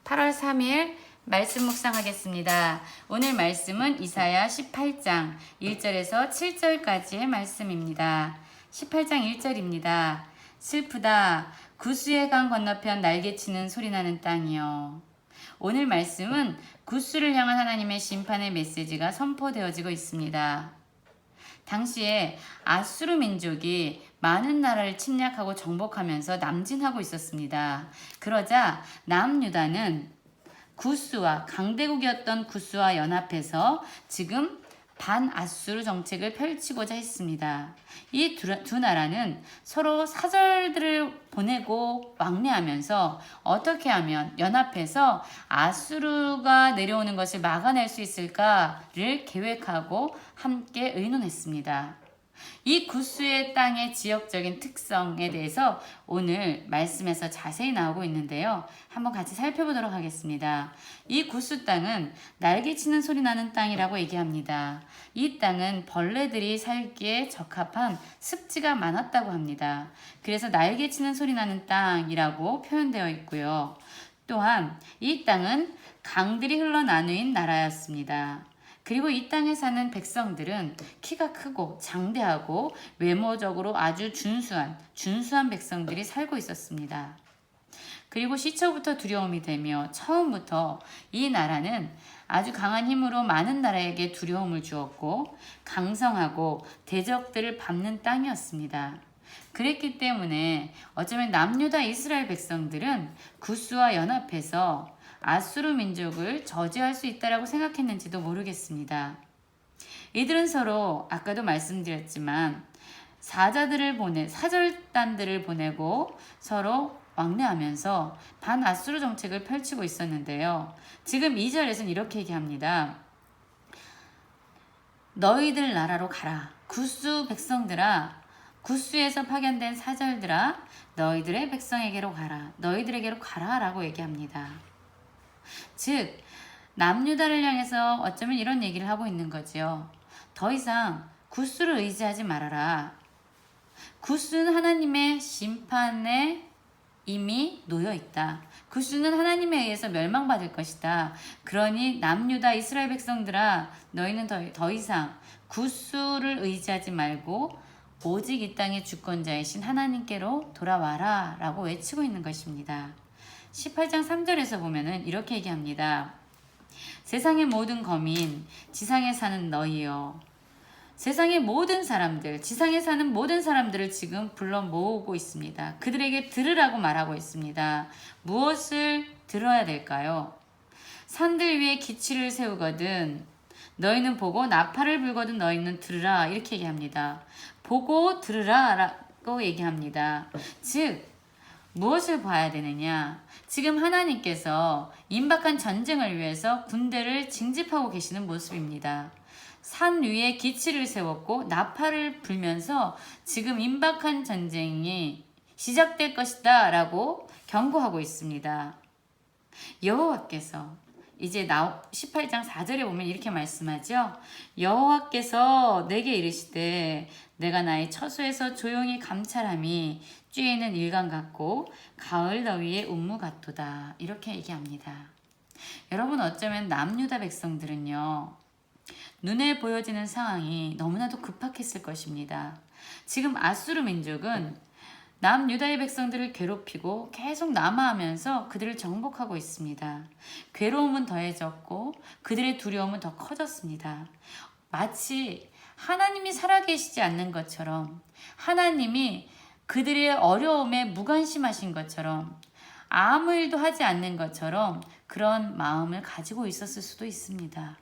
8월 3일 말씀 묵상하겠습니다. 오늘 말씀은 이사야 18장 1절에서 7절까지의 말씀입니다. 18장 1절입니다. 슬프다. 구스의 강 건너편 날개치는 소리나는 땅이여. 오늘 말씀은 구스를 향한 하나님의 심판의 메시지가 선포되어지고 있습니다. 당시에 아수르 민족이 많은 나라를 침략하고 정복하면서 남진하고 있었습니다. 그러자 남유다는 강대국이었던 구스와 연합해서 지금 반아수르 정책을 펼치고자 했습니다. 이 두 나라는 서로 사절들을 보내고 왕래하면서 어떻게 하면 연합해서 아수르가 내려오는 것을 막아낼 수 있을까를 계획하고 함께 의논했습니다. 이 구스의 땅의 지역적인 특성에 대해서 오늘 말씀에서 자세히 나오고 있는데요. 한번 같이 살펴보도록 하겠습니다. 이 구스 땅은 날개치는 소리 나는 땅이라고 얘기합니다. 이 땅은 벌레들이 살기에 적합한 습지가 많았다고 합니다. 그래서 날개치는 소리 나는 땅이라고 표현되어 있고요. 또한 이 땅은 강들이 흘러나누인 나라였습니다. 그리고 이 땅에 사는 백성들은 키가 크고 장대하고 외모적으로 아주 준수한 백성들이 살고 있었습니다. 그리고 시초부터 두려움이 되며 처음부터 이 나라는 아주 강한 힘으로 많은 나라에게 두려움을 주었고 강성하고 대적들을 밟는 땅이었습니다. 그랬기 때문에 어쩌면 남유다 이스라엘 백성들은 구스와 연합해서 아수르 민족을 저지할 수 있다라고 생각했는지도 모르겠습니다. 이들은 서로 아까도 말씀드렸지만 사절단들을 보내고 서로 왕래하면서 반아수르 정책을 펼치고 있었는데요. 지금 2절에서는 이렇게 얘기합니다. 너희들 나라로 가라. 구스 백성들아, 구스에서 파견된 사절들아, 너희들의 백성에게로 가라. 너희들에게로 가라 라고 얘기합니다. 즉 남유다를 향해서 어쩌면 이런 얘기를 하고 있는 거지요. 더 이상 구스를 의지하지 말아라. 구스는 하나님의 심판에 이미 놓여 있다. 구스는 하나님에 의해서 멸망받을 것이다. 그러니 남유다 이스라엘 백성들아, 너희는 더 이상 구스를 의지하지 말고 오직 이 땅의 주권자이신 하나님께로 돌아와라 라고 외치고 있는 것입니다. 18장 3절에서 보면은 이렇게 얘기합니다. 세상의 모든 거민, 지상에 사는 너희여. 세상의 모든 사람들, 지상에 사는 모든 사람들을 지금 불러 모으고 있습니다. 그들에게 들으라고 말하고 있습니다. 무엇을 들어야 될까요? 산들 위에 기치를 세우거든 너희는 보고 나팔을 불거든 너희는 들으라 이렇게 얘기합니다. 보고 들으라 라고 얘기합니다. 즉 무엇을 봐야 되느냐? 지금 하나님께서 임박한 전쟁을 위해서 군대를 징집하고 계시는 모습입니다. 산 위에 기치를 세웠고 나팔을 불면서 지금 임박한 전쟁이 시작될 것이다 라고 경고하고 있습니다. 여호와께서 이제 18장 4절에 보면 이렇게 말씀하죠. 여호와께서 내게 이르시되 내가 나의 처소에서 조용히 감찰함이 쥐에는 일강 같고 가을 더위에 운무 같도다 이렇게 얘기합니다. 여러분 어쩌면 남유다 백성들은요 눈에 보여지는 상황이 너무나도 급박했을 것입니다. 지금 아수르 민족은 남유다의 백성들을 괴롭히고 계속 남하하면서 그들을 정복하고 있습니다. 괴로움은 더해졌고 그들의 두려움은 더 커졌습니다. 마치 하나님이 살아계시지 않는 것처럼 하나님이 그들의 어려움에 무관심하신 것처럼 아무 일도 하지 않는 것처럼 그런 마음을 가지고 있었을 수도 있습니다.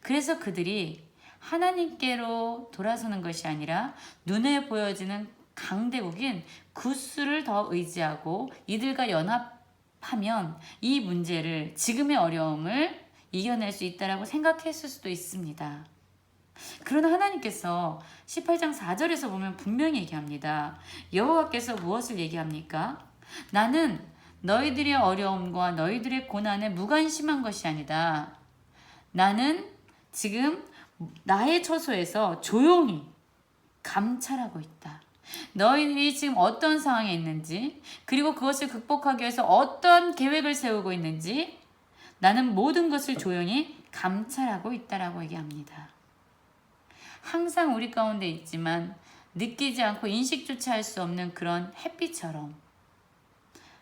그래서 그들이 하나님께로 돌아서는 것이 아니라 눈에 보여지는 강대국인 구스를 더 의지하고 이들과 연합하면 이 문제를 지금의 어려움을 이겨낼 수 있다고 생각했을 수도 있습니다. 그러나 하나님께서 18장 4절에서 보면 분명히 얘기합니다. 여호와께서 무엇을 얘기합니까? 나는 너희들의 어려움과 너희들의 고난에 무관심한 것이 아니다. 나는 지금 나의 처소에서 조용히 감찰하고 있다. 너희들이 지금 어떤 상황에 있는지, 그리고 그것을 극복하기 위해서 어떤 계획을 세우고 있는지 나는 모든 것을 조용히 감찰하고 있다라고 얘기합니다. 항상 우리 가운데 있지만 느끼지 않고 인식조차 할 수 없는 그런 햇빛처럼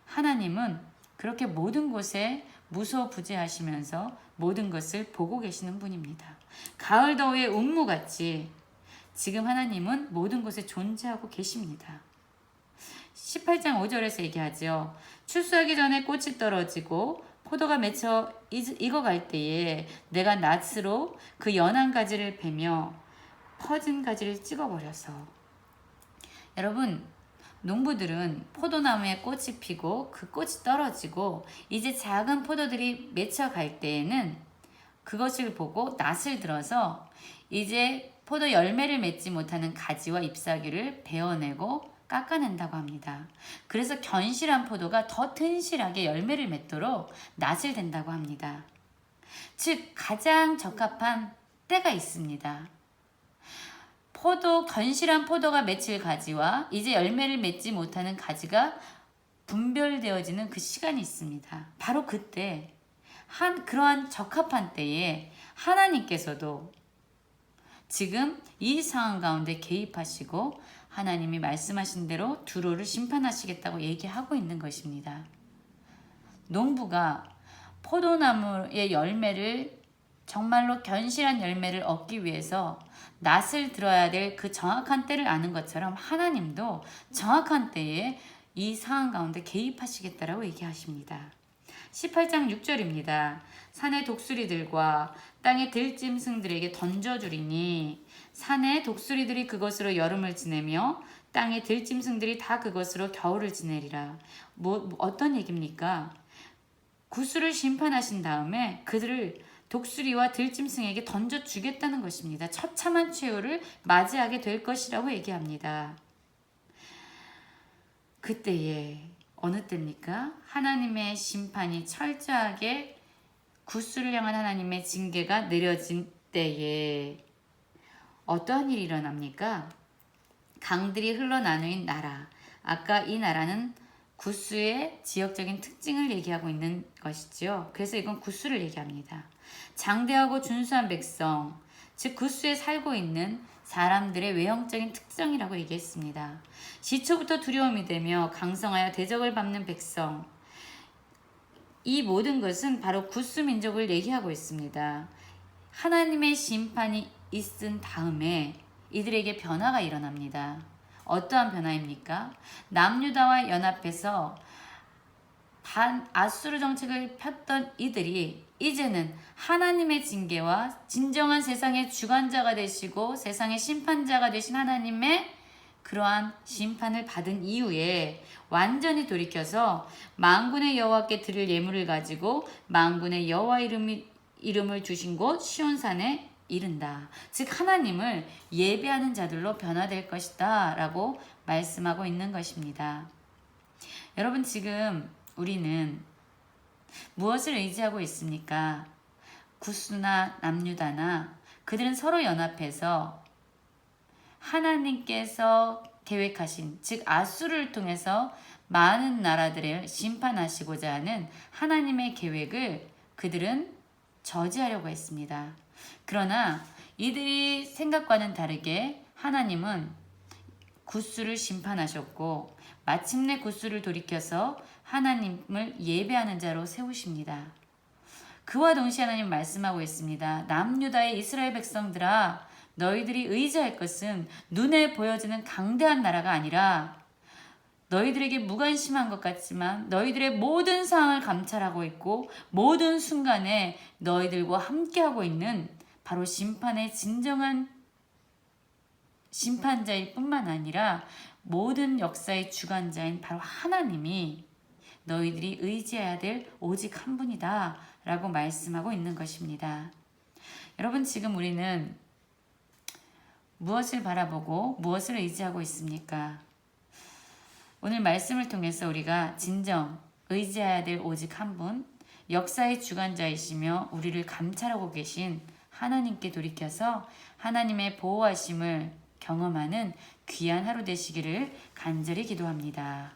하나님은 그렇게 모든 곳에 무소부재하시면서 모든 것을 보고 계시는 분입니다. 가을 더위의 운무같이 지금 하나님은 모든 곳에 존재하고 계십니다. 18장 5절에서 얘기하죠. 추수하기 전에 꽃이 떨어지고 포도가 맺혀 익어갈 때에 내가 낫으로 그 연한 가지를 베며 퍼진 가지를 찍어버려서. 여러분, 농부들은 포도나무에 꽃이 피고 그 꽃이 떨어지고 이제 작은 포도들이 맺혀갈 때에는 그것을 보고 낫을 들어서 이제 포도 열매를 맺지 못하는 가지와 잎사귀를 베어내고 깎아낸다고 합니다. 그래서 견실한 포도가 더 튼실하게 열매를 맺도록 낫을 댄다고 합니다. 즉 가장 적합한 때가 있습니다. 견실한 포도가 맺힐 가지와 이제 열매를 맺지 못하는 가지가 분별되어지는 그 시간이 있습니다. 바로 그때 그러한 적합한 때에 하나님께서도 지금 이 상황 가운데 개입하시고 하나님이 말씀하신 대로 두로를 심판하시겠다고 얘기하고 있는 것입니다. 농부가 포도나무의 열매를 정말로 견실한 열매를 얻기 위해서 낫을 들어야 될 그 정확한 때를 아는 것처럼 하나님도 정확한 때에 이 상황 가운데 개입하시겠다라고 얘기하십니다. 18장 6절입니다. 산의 독수리들과 땅의 들짐승들에게 던져주리니 산의 독수리들이 그것으로 여름을 지내며 땅의 들짐승들이 다 그것으로 겨울을 지내리라. 어떤 얘기입니까? 구수를 심판하신 다음에 그들을 독수리와 들짐승에게 던져주겠다는 것입니다. 처참한 최후를 맞이하게 될 것이라고 얘기합니다. 그때에 어느 때입니까? 하나님의 심판이 철저하게 구수를 향한 하나님의 징계가 내려진 때에 어떠한 일이 일어납니까? 강들이 흘러나누인 나라. 아까 이 나라는 구스의 지역적인 특징을 얘기하고 있는 것이지요. 그래서 이건 구스를 얘기합니다. 장대하고 준수한 백성, 즉 구스에 살고 있는 사람들의 외형적인 특성이라고 얘기했습니다. 시초부터 두려움이 되며 강성하여 대적을 밟는 백성, 이 모든 것은 바로 구스 민족을 얘기하고 있습니다. 하나님의 심판이 있은 다음에 이들에게 변화가 일어납니다. 어떠한 변화입니까? 남유다와 연합해서 반아수르 정책을 폈던 이들이 이제는 하나님의 징계와 진정한 세상의 주관자가 되시고 세상의 심판자가 되신 하나님의 그러한 심판을 받은 이후에 완전히 돌이켜서 만군의 여호와께 드릴 예물을 가지고 만군의 여호와 이름을 주신 곳 시온산에 이른다. 즉 하나님을 예배하는 자들로 변화될 것이다 라고 말씀하고 있는 것입니다. 여러분, 지금 우리는 무엇을 의지하고 있습니까? 구스나 남유다나 그들은 서로 연합해서 하나님께서 계획하신, 즉 아수르를 통해서 많은 나라들을 심판하시고자 하는 하나님의 계획을 그들은 저지하려고 했습니다. 그러나 이들이 생각과는 다르게 하나님은 구스를 심판하셨고 마침내 구스를 돌이켜서 하나님을 예배하는 자로 세우십니다. 그와 동시에 하나님 말씀하고 있습니다. 남유다의 이스라엘 백성들아, 너희들이 의지할 것은 눈에 보여지는 강대한 나라가 아니라 너희들에게 무관심한 것 같지만 너희들의 모든 상황을 감찰하고 있고 모든 순간에 너희들과 함께하고 있는 바로 심판의 진정한 심판자일 뿐만 아니라 모든 역사의 주관자인 바로 하나님이 너희들이 의지해야 될 오직 한 분이다 라고 말씀하고 있는 것입니다. 여러분, 지금 우리는 무엇을 바라보고 무엇을 의지하고 있습니까? 오늘 말씀을 통해서 우리가 진정 의지해야 될 오직 한 분, 역사의 주관자이시며 우리를 감찰하고 계신 하나님께 돌이켜서 하나님의 보호하심을 경험하는 귀한 하루 되시기를 간절히 기도합니다.